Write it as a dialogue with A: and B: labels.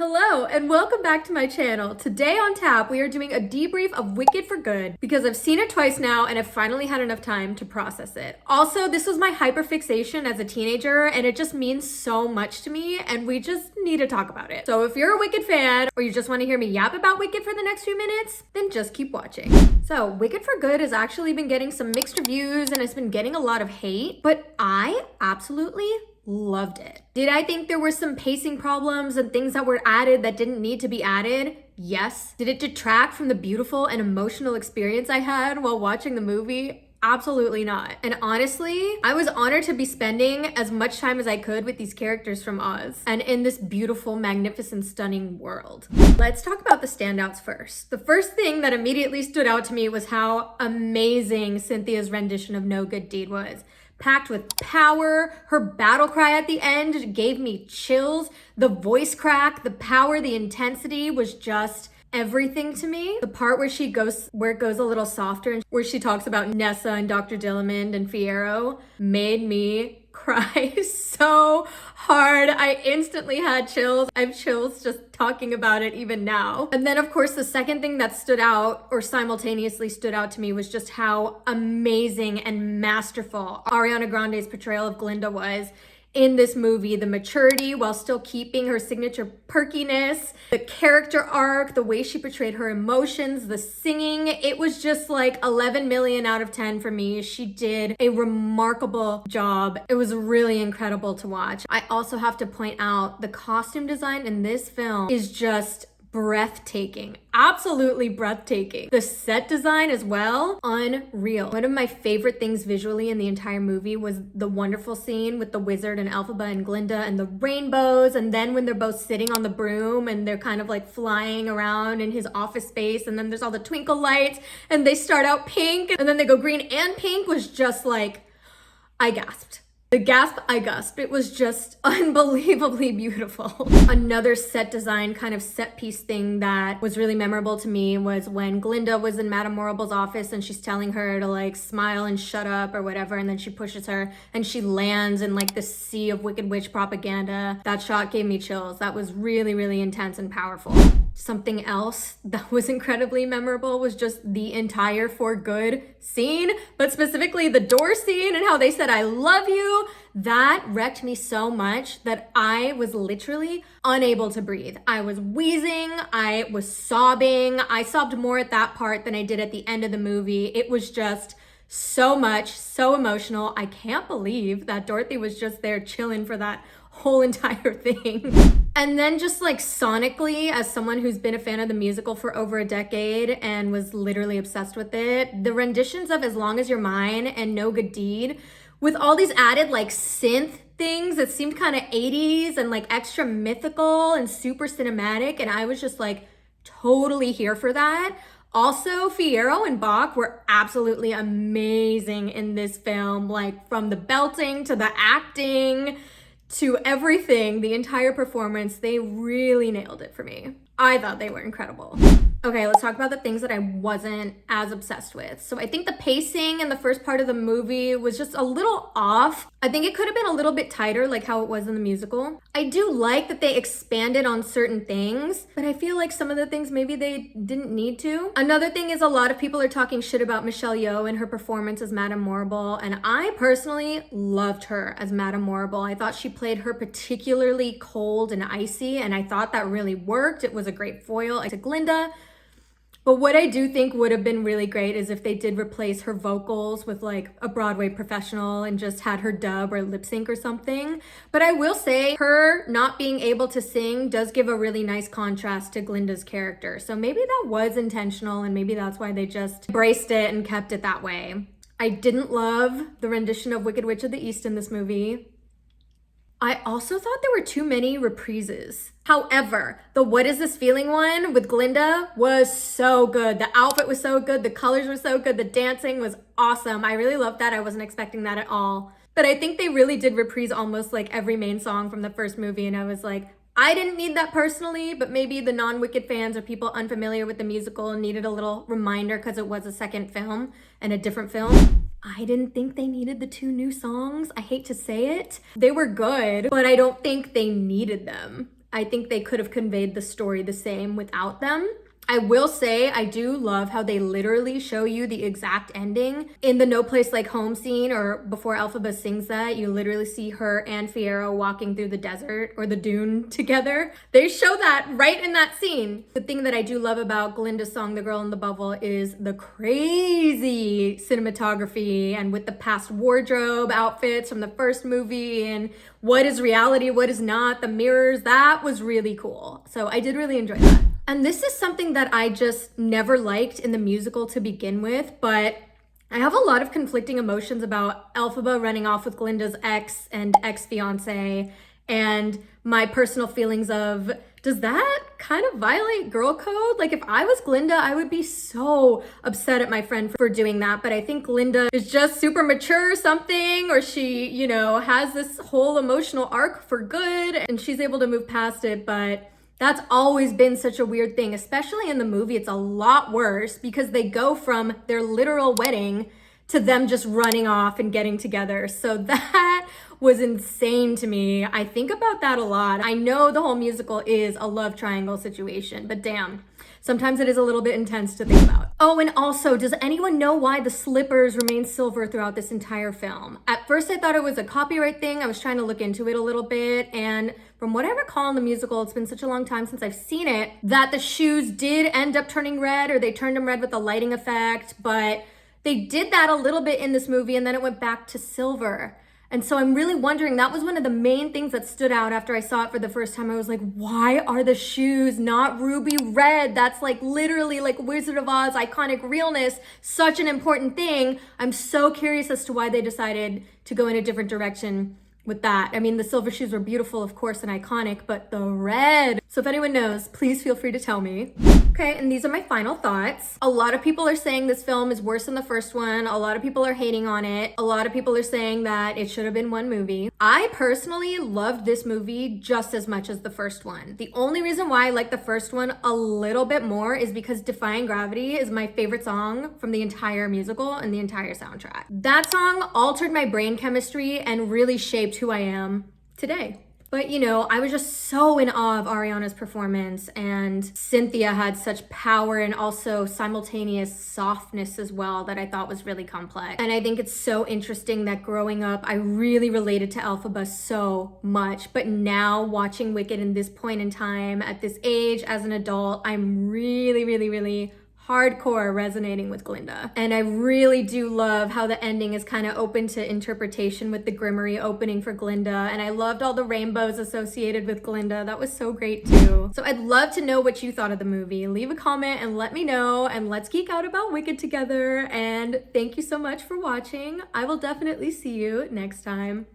A: Hello and welcome back to my channel. Today on tap, we are doing a debrief of Wicked for Good because I've seen it twice now and I've finally had enough time to process it. Also, this was my hyperfixation as a teenager and it just means so much to me and we just need to talk about it. So if you're a Wicked fan or you just want to hear me yap about Wicked for the next few minutes, then just keep watching. So Wicked for Good has actually been getting some mixed reviews and it's been getting a lot of hate, but I absolutely loved it. Did I think there were some pacing problems and things that were added that didn't need to be added? Yes. Did it detract from the beautiful and emotional experience I had while watching the movie? Absolutely not. And honestly, I was honored to be spending as much time as I could with these characters from Oz and in this beautiful, magnificent, stunning world. Let's talk about the standouts first. The first thing that immediately stood out to me was how amazing Cynthia's rendition of No Good Deed was. Packed with power. Her battle cry at the end gave me chills. The voice crack, the power, the intensity was just everything to me. The part where it goes a little softer and where she talks about Nessa and Dr. Dillamond and Fiyero made me cry so hard. I instantly had chills. I have chills just talking about it even now. And then of course the second thing that stood out or simultaneously stood out to me was just how amazing and masterful Ariana Grande's portrayal of Glinda was in this movie. The maturity while still keeping her signature perkiness, the character arc, the way she portrayed her emotions, the singing, it was just like 11 million out of 10 for me. She did a remarkable job. It was really incredible to watch. I also have to point out the costume design in this film is just breathtaking, absolutely breathtaking. The set design as well, unreal. One of my favorite things visually in the entire movie was the wonderful scene with the wizard and elphaba and Glinda and the rainbows, and then when they're both sitting on the broom and they're kind of like flying around in his office space, and then there's all the twinkle lights and they start out pink and then they go green and pink was just like, I gasped. The gasp, I gasped. It was just unbelievably beautiful. Another set design kind of set piece thing that was really memorable to me was when Glinda was in Madame Morrible's office and she's telling her to like smile and shut up or whatever, and then she pushes her and she lands in like the sea of Wicked Witch propaganda. That shot gave me chills. That was really, really intense and powerful. Something else that was incredibly memorable was just the entire For Good scene, but specifically the door scene and how they said, I love you. That wrecked me so much that I was literally unable to breathe. I was wheezing, I was sobbing. I sobbed more at that part than I did at the end of the movie. It was just so much, so emotional. I can't believe that Dorothy was just there chilling for that whole entire thing. And then just like sonically, as someone who's been a fan of the musical for over a decade and was literally obsessed with it, the renditions of As Long As You're Mine and No Good Deed, with all these added like synth things that seemed kind of 80s and like extra mythical and super cinematic, and I was just like totally here for that. Also, Fiyero and Bach were absolutely amazing in this film, like from the belting to the acting to everything, the entire performance, they really nailed it for me. I thought they were incredible. Okay, let's talk about the things that I wasn't as obsessed with. So I think the pacing in the first part of the movie was just a little off. I think it could have been a little bit tighter, like how it was in the musical. I do like that they expanded on certain things, but I feel like some of the things maybe they didn't need to. Another thing is a lot of people are talking shit about Michelle Yeoh and her performance as Madame Morrible, and I personally loved her as Madame Morrible. I thought she played her particularly cold and icy, and I thought that really worked. It was a great foil to Glinda. But what I do think would have been really great is if they did replace her vocals with like a Broadway professional and just had her dub or lip sync or something. But I will say her not being able to sing does give a really nice contrast to Glinda's character. So maybe that was intentional and maybe that's why they just embraced it and kept it that way. I didn't love the rendition of Wicked Witch of the East in this movie. I also thought there were too many reprises. However, the What Is This Feeling one with Glinda was so good. The outfit was so good. The colors were so good. The dancing was awesome. I really loved that. I wasn't expecting that at all. But I think they really did reprise almost like every main song from the first movie. And I was like, I didn't need that personally, but maybe the non-Wicked fans or people unfamiliar with the musical needed a little reminder because it was a second film and a different film. I didn't think they needed the 2 new songs. I hate to say it. They were good, but I don't think they needed them. I think they could have conveyed the story the same without them. I will say I do love how they literally show you the exact ending. In the No Place Like Home scene, or before elphaba sings that, you literally see her and Fiyero walking through the desert or the dune together. They show that right in that scene. The thing that I do love about Glinda's song, The Girl in the Bubble, is the crazy cinematography and with the past wardrobe outfits from the first movie and what is reality, what is not, the mirrors. That was really cool. So I did really enjoy that. And this is something that I just never liked in the musical to begin with, but I have a lot of conflicting emotions about elphaba running off with Glinda's ex and ex-fiance, and my personal feelings of, does that kind of violate girl code? Like, if I was Glinda, I would be so upset at my friend for doing that. But I think Glinda is just super mature or something, or she, you know, has this whole emotional arc for good and she's able to move past it. But that's always been such a weird thing, especially in the movie. It's a lot worse because they go from their literal wedding to them just running off and getting together. So that was insane to me. I think about that a lot. I know the whole musical is a love triangle situation, but damn, sometimes it is a little bit intense to think about. Oh, and also, does anyone know why the slippers remain silver throughout this entire film? At first, I thought it was a copyright thing. I was trying to look into it a little bit, and from what I recall in the musical, it's been such a long time since I've seen it, that the shoes did end up turning red, or they turned them red with the lighting effect, but they did that a little bit in this movie, and then it went back to silver. And so I'm really wondering, that was one of the main things that stood out after I saw it for the first time. I was like, why are the shoes not ruby red? That's like literally like Wizard of Oz iconic realness, such an important thing. I'm so curious as to why they decided to go in a different direction with that. I mean, the silver shoes were beautiful, of course, and iconic, but the red. So if anyone knows, please feel free to tell me. Okay, and these are my final thoughts. A lot of people are saying this film is worse than the first one. A lot of people are hating on it. A lot of people are saying that it should have been one movie. I personally loved this movie just as much as the first one. The only reason why I like the first one a little bit more is because Defying Gravity is my favorite song from the entire musical and the entire soundtrack. That song altered my brain chemistry and really shaped who I am today. But you know, I was just so in awe of Ariana's performance, and Cynthia had such power and also simultaneous softness as well that I thought was really complex. And I think it's so interesting that growing up, I really related to elphaba so much. But now watching Wicked in this point in time, at this age, as an adult, I'm really hardcore resonating with Glinda. And I really do love how the ending is kind of open to interpretation with the Grimmery opening for Glinda. And I loved all the rainbows associated with Glinda. That was so great too. So I'd love to know what you thought of the movie. Leave a comment and let me know, and let's geek out about Wicked together. And thank you so much for watching. I will definitely see you next time.